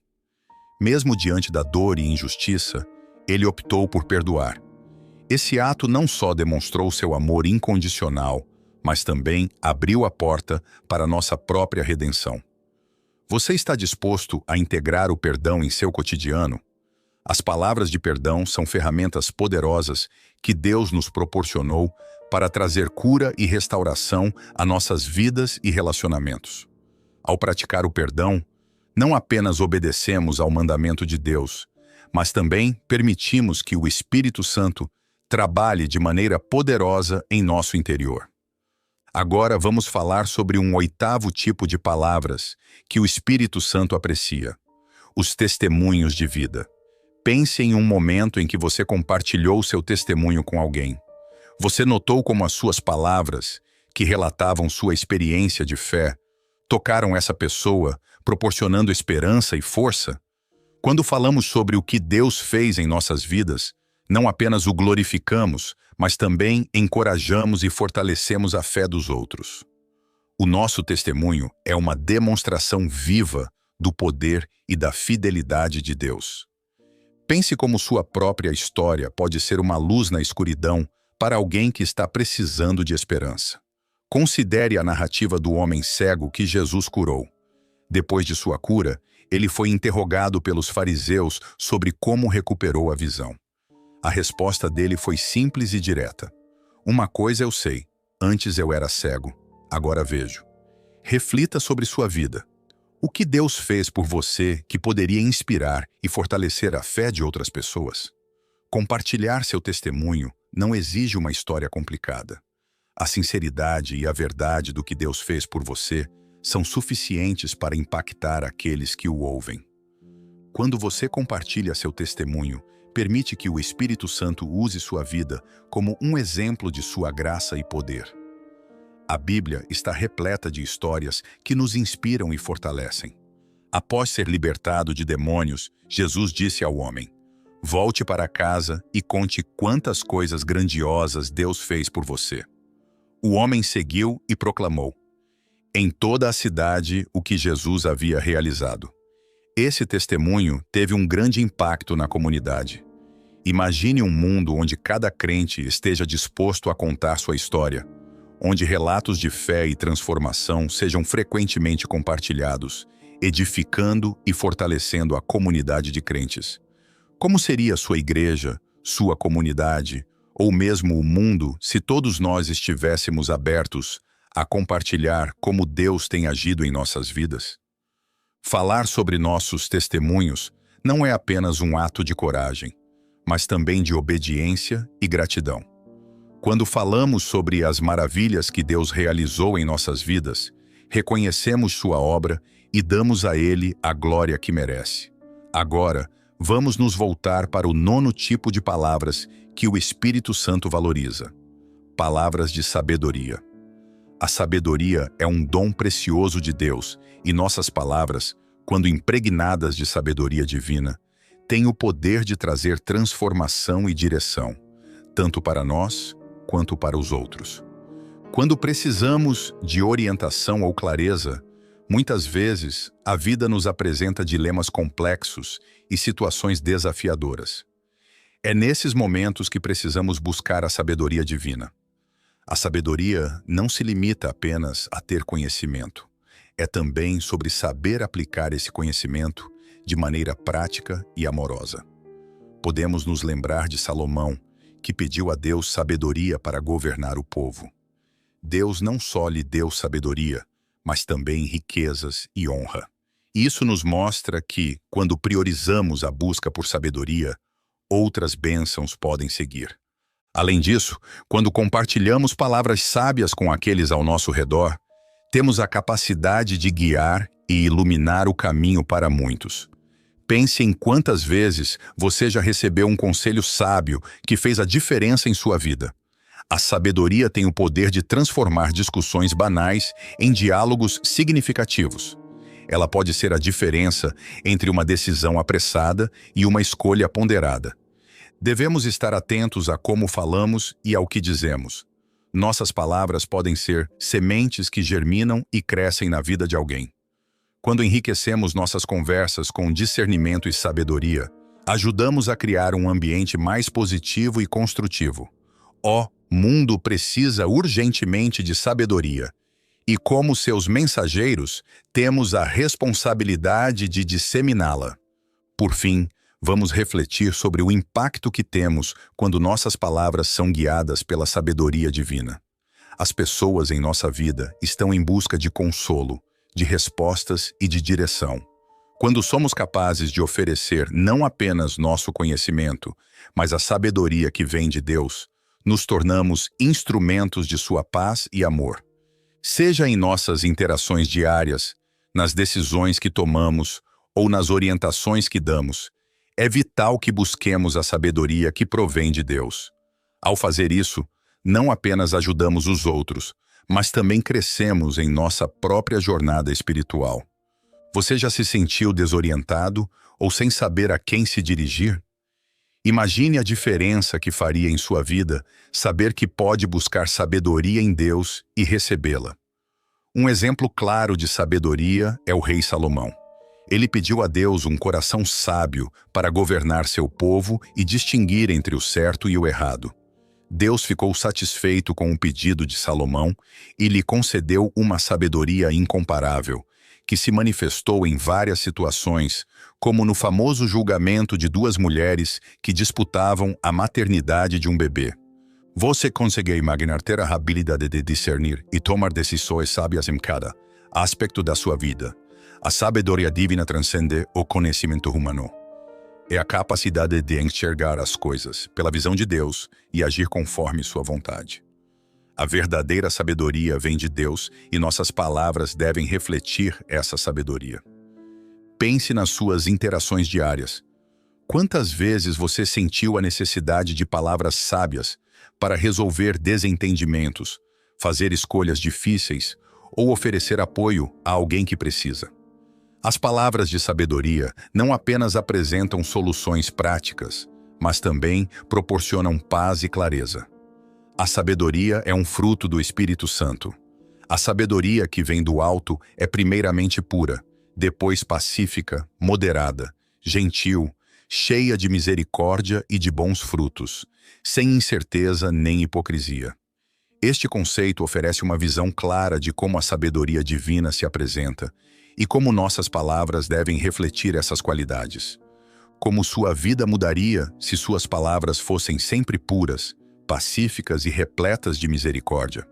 Mesmo diante da dor e injustiça, ele optou por perdoar. Esse ato não só demonstrou seu amor incondicional, mas também abriu a porta para nossa própria redenção. Você está disposto a integrar o perdão em seu cotidiano? As palavras de perdão são ferramentas poderosas que Deus nos proporcionou para trazer cura e restauração a nossas vidas e relacionamentos. Ao praticar o perdão, não apenas obedecemos ao mandamento de Deus, mas também permitimos que o Espírito Santo trabalhe de maneira poderosa em nosso interior. Agora vamos falar sobre um oitavo tipo de palavras que o Espírito Santo aprecia: os testemunhos de vida. Pense em um momento em que você compartilhou seu testemunho com alguém. Você notou como as suas palavras, que relatavam sua experiência de fé, tocaram essa pessoa, proporcionando esperança e força? Quando falamos sobre o que Deus fez em nossas vidas, não apenas o glorificamos, mas também encorajamos e fortalecemos a fé dos outros. O nosso testemunho é uma demonstração viva do poder e da fidelidade de Deus. Pense como sua própria história pode ser uma luz na escuridão para alguém que está precisando de esperança. Considere a narrativa do homem cego que Jesus curou. Depois de sua cura, ele foi interrogado pelos fariseus sobre como recuperou a visão. A resposta dele foi simples e direta: "Uma coisa eu sei, antes eu era cego, agora vejo." Reflita sobre sua vida. O que Deus fez por você que poderia inspirar e fortalecer a fé de outras pessoas? Compartilhar seu testemunho não exige uma história complicada. A sinceridade e a verdade do que Deus fez por você são suficientes para impactar aqueles que o ouvem. Quando você compartilha seu testemunho, permite que o Espírito Santo use sua vida como um exemplo de sua graça e poder. A Bíblia está repleta de histórias que nos inspiram e fortalecem. Após ser libertado de demônios, Jesus disse ao homem: "Volte para casa e conte quantas coisas grandiosas Deus fez por você." O homem seguiu e proclamou em toda a cidade o que Jesus havia realizado. Esse testemunho teve um grande impacto na comunidade. Imagine um mundo onde cada crente esteja disposto a contar sua história, onde relatos de fé e transformação sejam frequentemente compartilhados, edificando e fortalecendo a comunidade de crentes. Como seria sua igreja, sua comunidade, ou mesmo o mundo se todos nós estivéssemos abertos a compartilhar como Deus tem agido em nossas vidas? Falar sobre nossos testemunhos não é apenas um ato de coragem, mas também de obediência e gratidão. Quando falamos sobre as maravilhas que Deus realizou em nossas vidas, reconhecemos sua obra e damos a Ele a glória que merece. Agora, vamos nos voltar para o 9º tipo de palavras que o Espírito Santo valoriza: palavras de sabedoria. A sabedoria é um dom precioso de Deus e nossas palavras, quando impregnadas de sabedoria divina, têm o poder de trazer transformação e direção, tanto para nós quanto para os outros. Quando precisamos de orientação ou clareza, muitas vezes a vida nos apresenta dilemas complexos e situações desafiadoras. É nesses momentos que precisamos buscar a sabedoria divina. A sabedoria não se limita apenas a ter conhecimento. É também sobre saber aplicar esse conhecimento de maneira prática e amorosa. Podemos nos lembrar de Salomão, que pediu a Deus sabedoria para governar o povo. Deus não só lhe deu sabedoria, mas também riquezas e honra. Isso nos mostra que, quando priorizamos a busca por sabedoria, outras bênçãos podem seguir. Além disso, quando compartilhamos palavras sábias com aqueles ao nosso redor, temos a capacidade de guiar e iluminar o caminho para muitos. Pense em quantas vezes você já recebeu um conselho sábio que fez a diferença em sua vida. A sabedoria tem o poder de transformar discussões banais em diálogos significativos. Ela pode ser a diferença entre uma decisão apressada e uma escolha ponderada. Devemos estar atentos a como falamos e ao que dizemos. Nossas palavras podem ser sementes que germinam e crescem na vida de alguém. Quando enriquecemos nossas conversas com discernimento e sabedoria, ajudamos a criar um ambiente mais positivo e construtivo. O mundo precisa urgentemente de sabedoria, e como seus mensageiros, temos a responsabilidade de disseminá-la. Por fim, vamos refletir sobre o impacto que temos quando nossas palavras são guiadas pela sabedoria divina. As pessoas em nossa vida estão em busca de consolo, de respostas e de direção. Quando somos capazes de oferecer não apenas nosso conhecimento, mas a sabedoria que vem de Deus, nos tornamos instrumentos de sua paz e amor. Seja em nossas interações diárias, nas decisões que tomamos ou nas orientações que damos, é vital que busquemos a sabedoria que provém de Deus. Ao fazer isso, não apenas ajudamos os outros, mas também crescemos em nossa própria jornada espiritual. Você já se sentiu desorientado ou sem saber a quem se dirigir? Imagine a diferença que faria em sua vida saber que pode buscar sabedoria em Deus e recebê-la. Um exemplo claro de sabedoria é o rei Salomão. Ele pediu a Deus um coração sábio para governar seu povo e distinguir entre o certo e o errado. Deus ficou satisfeito com o pedido de Salomão e lhe concedeu uma sabedoria incomparável, que se manifestou em várias situações, como no famoso julgamento de 2 mulheres que disputavam a maternidade de um bebê. Você consegue imaginar ter a habilidade de discernir e tomar decisões sábias em cada aspecto da sua vida. A sabedoria divina transcende o conhecimento humano. É a capacidade de enxergar as coisas pela visão de Deus e agir conforme sua vontade. A verdadeira sabedoria vem de Deus e nossas palavras devem refletir essa sabedoria. Pense nas suas interações diárias. Quantas vezes você sentiu a necessidade de palavras sábias para resolver desentendimentos, fazer escolhas difíceis ou oferecer apoio a alguém que precisa? As palavras de sabedoria não apenas apresentam soluções práticas, mas também proporcionam paz e clareza. A sabedoria é um fruto do Espírito Santo. A sabedoria que vem do alto é primeiramente pura, depois pacífica, moderada, gentil, cheia de misericórdia e de bons frutos, sem incerteza nem hipocrisia. Este conceito oferece uma visão clara de como a sabedoria divina se apresenta e como nossas palavras devem refletir essas qualidades. Como sua vida mudaria se suas palavras fossem sempre puras, pacíficas e repletas de misericórdia.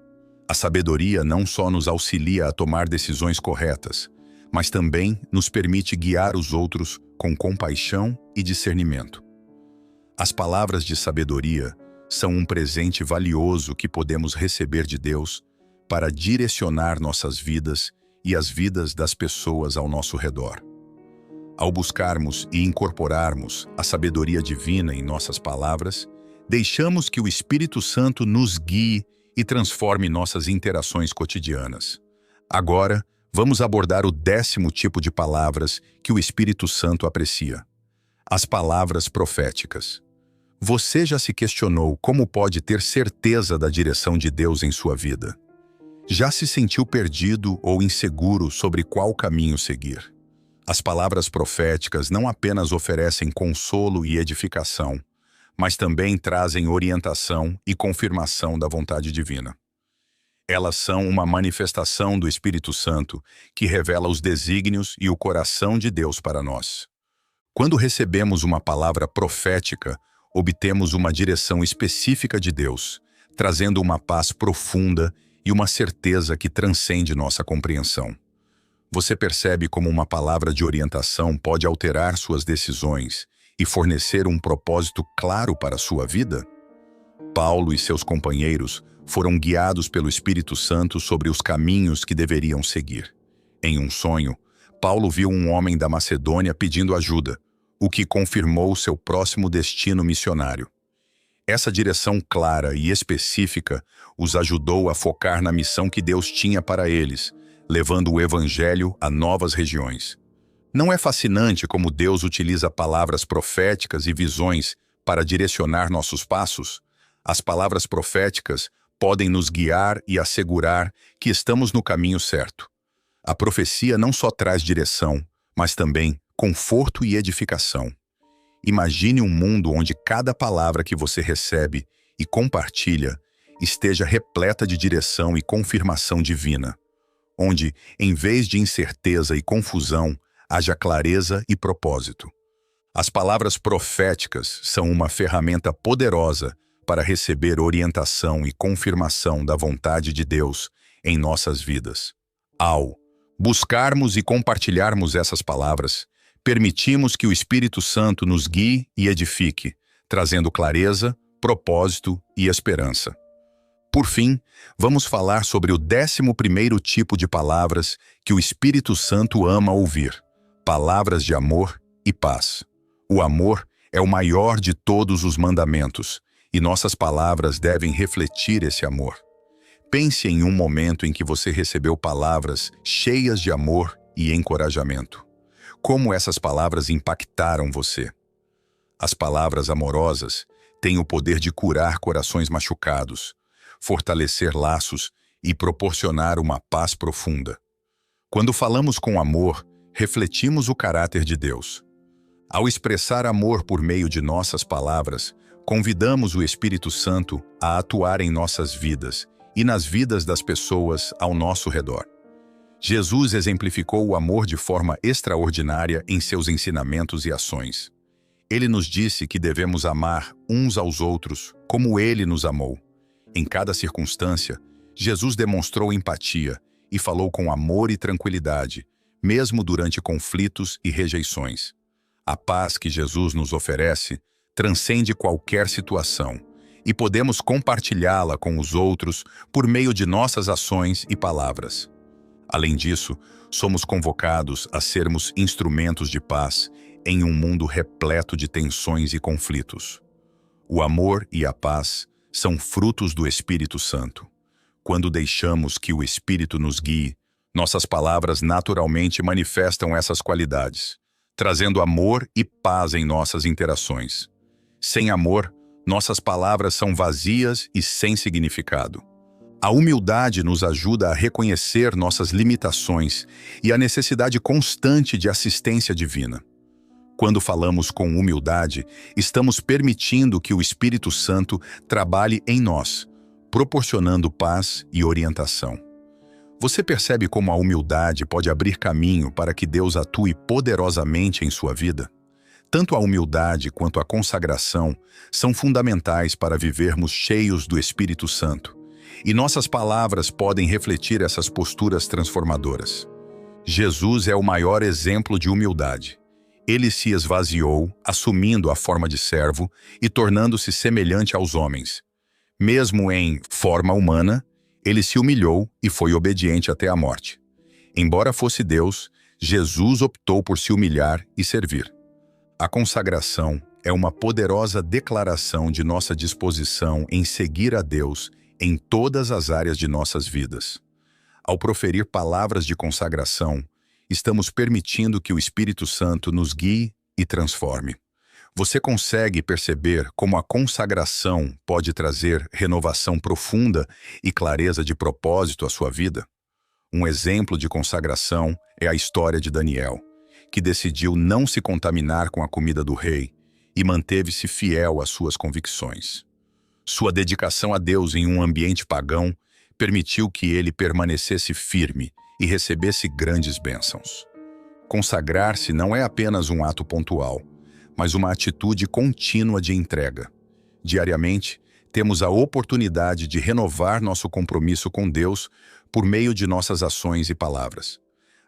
A sabedoria não só nos auxilia a tomar decisões corretas, mas também nos permite guiar os outros com compaixão e discernimento. As palavras de sabedoria são um presente valioso que podemos receber de Deus para direcionar nossas vidas e as vidas das pessoas ao nosso redor. Ao buscarmos e incorporarmos a sabedoria divina em nossas palavras, deixamos que o Espírito Santo nos guie e transforme nossas interações cotidianas. Agora, vamos abordar o 10º tipo de palavras que o Espírito Santo aprecia: as palavras proféticas. Você já se questionou como pode ter certeza da direção de Deus em sua vida? Já se sentiu perdido ou inseguro sobre qual caminho seguir? As palavras proféticas não apenas oferecem consolo e edificação, mas também trazem orientação e confirmação da vontade divina. Elas são uma manifestação do Espírito Santo que revela os desígnios e o coração de Deus para nós. Quando recebemos uma palavra profética, obtemos uma direção específica de Deus, trazendo uma paz profunda e uma certeza que transcende nossa compreensão. Você percebe como uma palavra de orientação pode alterar suas decisões e fornecer um propósito claro para a sua vida? Paulo e seus companheiros foram guiados pelo Espírito Santo sobre os caminhos que deveriam seguir. Em um sonho, Paulo viu um homem da Macedônia pedindo ajuda, o que confirmou seu próximo destino missionário. Essa direção clara e específica os ajudou a focar na missão que Deus tinha para eles, levando o Evangelho a novas regiões. Não é fascinante como Deus utiliza palavras proféticas e visões para direcionar nossos passos? As palavras proféticas podem nos guiar e assegurar que estamos no caminho certo. A profecia não só traz direção, mas também conforto e edificação. Imagine um mundo onde cada palavra que você recebe e compartilha esteja repleta de direção e confirmação divina, onde, em vez de incerteza e confusão, haja clareza e propósito. As palavras proféticas são uma ferramenta poderosa para receber orientação e confirmação da vontade de Deus em nossas vidas. Ao buscarmos e compartilharmos essas palavras, permitimos que o Espírito Santo nos guie e edifique, trazendo clareza, propósito e esperança. Por fim, vamos falar sobre o 11º tipo de palavras que o Espírito Santo ama ouvir: palavras de amor e paz. O amor é o maior de todos os mandamentos, e nossas palavras devem refletir esse amor. Pense em um momento em que você recebeu palavras cheias de amor e encorajamento. Como essas palavras impactaram você? As palavras amorosas têm o poder de curar corações machucados, fortalecer laços e proporcionar uma paz profunda. Quando falamos com amor, refletimos o caráter de Deus. Ao expressar amor por meio de nossas palavras, convidamos o Espírito Santo a atuar em nossas vidas e nas vidas das pessoas ao nosso redor. Jesus exemplificou o amor de forma extraordinária em seus ensinamentos e ações. Ele nos disse que devemos amar uns aos outros como Ele nos amou. Em cada circunstância, Jesus demonstrou empatia e falou com amor e tranquilidade, mesmo durante conflitos e rejeições. A paz que Jesus nos oferece transcende qualquer situação e podemos compartilhá-la com os outros por meio de nossas ações e palavras. Além disso, somos convocados a sermos instrumentos de paz em um mundo repleto de tensões e conflitos. O amor e a paz são frutos do Espírito Santo. Quando deixamos que o Espírito nos guie, nossas palavras naturalmente manifestam essas qualidades, trazendo amor e paz em nossas interações. Sem amor, nossas palavras são vazias e sem significado. A humildade nos ajuda a reconhecer nossas limitações e a necessidade constante de assistência divina. Quando falamos com humildade, estamos permitindo que o Espírito Santo trabalhe em nós, proporcionando paz e orientação. Você percebe como a humildade pode abrir caminho para que Deus atue poderosamente em sua vida? Tanto a humildade quanto a consagração são fundamentais para vivermos cheios do Espírito Santo, e nossas palavras podem refletir essas posturas transformadoras. Jesus é o maior exemplo de humildade. Ele se esvaziou, assumindo a forma de servo e tornando-se semelhante aos homens. Mesmo em forma humana, ele se humilhou e foi obediente até a morte. Embora fosse Deus, Jesus optou por se humilhar e servir. A consagração é uma poderosa declaração de nossa disposição em seguir a Deus em todas as áreas de nossas vidas. Ao proferir palavras de consagração, estamos permitindo que o Espírito Santo nos guie e transforme. Você consegue perceber como a consagração pode trazer renovação profunda e clareza de propósito à sua vida? Um exemplo de consagração é a história de Daniel, que decidiu não se contaminar com a comida do rei e manteve-se fiel às suas convicções. Sua dedicação a Deus em um ambiente pagão permitiu que ele permanecesse firme e recebesse grandes bênçãos. Consagrar-se não é apenas um ato pontual, mas uma atitude contínua de entrega. Diariamente, temos a oportunidade de renovar nosso compromisso com Deus por meio de nossas ações e palavras.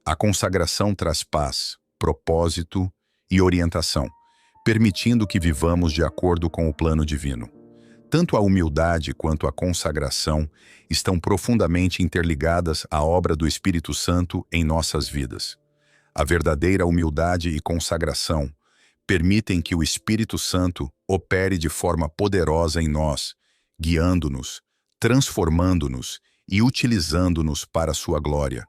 A consagração traz paz, propósito e orientação, permitindo que vivamos de acordo com o plano divino. Tanto a humildade quanto a consagração estão profundamente interligadas à obra do Espírito Santo em nossas vidas. A verdadeira humildade e consagração permitem que o Espírito Santo opere de forma poderosa em nós, guiando-nos, transformando-nos e utilizando-nos para a sua glória.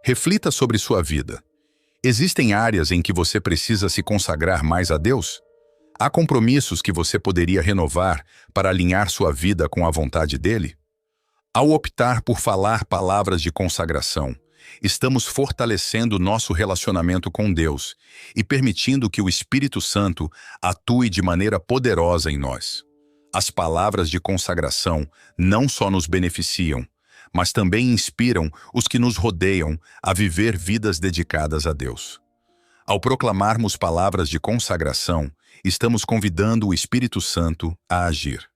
Reflita sobre sua vida. Existem áreas em que você precisa se consagrar mais a Deus? Há compromissos que você poderia renovar para alinhar sua vida com a vontade dele? Ao optar por falar palavras de consagração, estamos fortalecendo nosso relacionamento com Deus e permitindo que o Espírito Santo atue de maneira poderosa em nós. As palavras de consagração não só nos beneficiam, mas também inspiram os que nos rodeiam a viver vidas dedicadas a Deus. Ao proclamarmos palavras de consagração, estamos convidando o Espírito Santo a agir.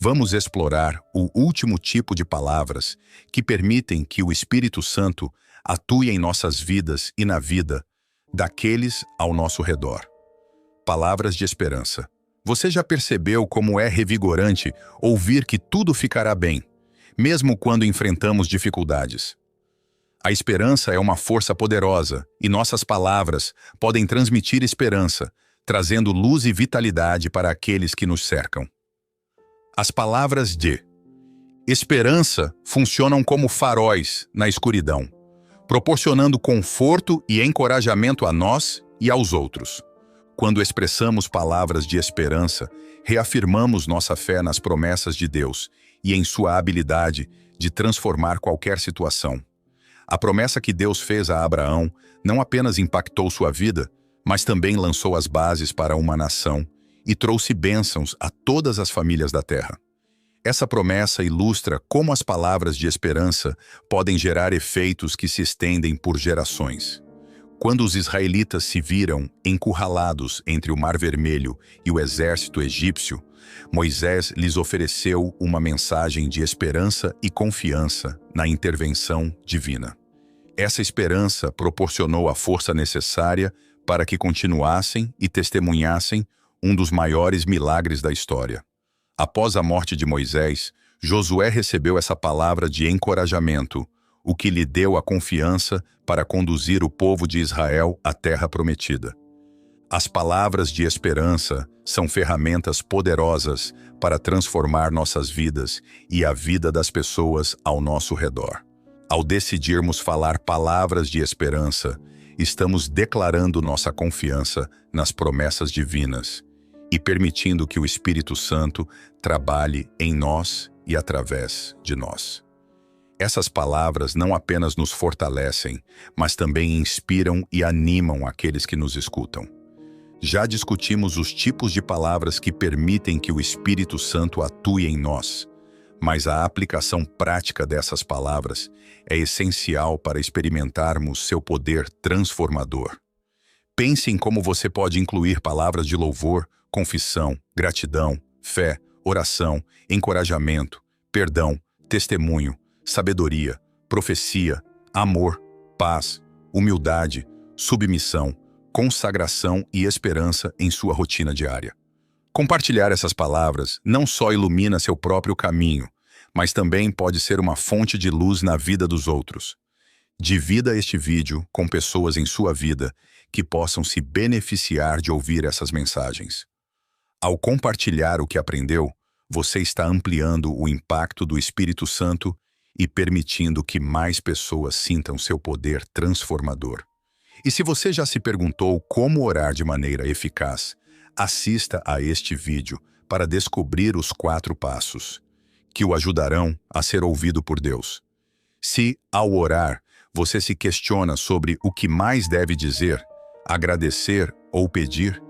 Vamos explorar o último tipo de palavras que permitem que o Espírito Santo atue em nossas vidas e na vida daqueles ao nosso redor. Palavras de esperança. Você já percebeu como é revigorante ouvir que tudo ficará bem, mesmo quando enfrentamos dificuldades? A esperança é uma força poderosa e nossas palavras podem transmitir esperança, trazendo luz e vitalidade para aqueles que nos cercam. As palavras de esperança funcionam como faróis na escuridão, proporcionando conforto e encorajamento a nós e aos outros. Quando expressamos palavras de esperança, reafirmamos nossa fé nas promessas de Deus e em sua habilidade de transformar qualquer situação. A promessa que Deus fez a Abraão não apenas impactou sua vida, mas também lançou as bases para uma nação e trouxe bênçãos a todas as famílias da terra. Essa promessa ilustra como as palavras de esperança podem gerar efeitos que se estendem por gerações. Quando os israelitas se viram encurralados entre o Mar Vermelho e o exército egípcio, Moisés lhes ofereceu uma mensagem de esperança e confiança na intervenção divina. Essa esperança proporcionou a força necessária para que continuassem e testemunhassem um dos maiores milagres da história. Após a morte de Moisés, Josué recebeu essa palavra de encorajamento, o que lhe deu a confiança para conduzir o povo de Israel à terra prometida. As palavras de esperança são ferramentas poderosas para transformar nossas vidas e a vida das pessoas ao nosso redor. Ao decidirmos falar palavras de esperança, estamos declarando nossa confiança nas promessas divinas e permitindo que o Espírito Santo trabalhe em nós e através de nós. Essas palavras não apenas nos fortalecem, mas também inspiram e animam aqueles que nos escutam. Já discutimos os tipos de palavras que permitem que o Espírito Santo atue em nós, mas a aplicação prática dessas palavras é essencial para experimentarmos seu poder transformador. Pense em como você pode incluir palavras de louvor, confissão, gratidão, fé, oração, encorajamento, perdão, testemunho, sabedoria, profecia, amor, paz, humildade, submissão, consagração e esperança em sua rotina diária. Compartilhar essas palavras não só ilumina seu próprio caminho, mas também pode ser uma fonte de luz na vida dos outros. Divida este vídeo com pessoas em sua vida que possam se beneficiar de ouvir essas mensagens. Ao compartilhar o que aprendeu, você está ampliando o impacto do Espírito Santo e permitindo que mais pessoas sintam seu poder transformador. E se você já se perguntou como orar de maneira eficaz, assista a este vídeo para descobrir os 4 passos que o ajudarão a ser ouvido por Deus. Se, ao orar, você se questiona sobre o que mais deve dizer, agradecer ou pedir,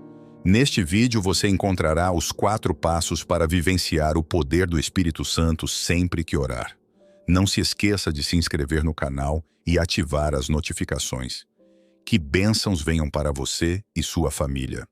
neste vídeo você encontrará os 4 passos para vivenciar o poder do Espírito Santo sempre que orar. Não se esqueça de se inscrever no canal e ativar as notificações. Que bênçãos venham para você e sua família.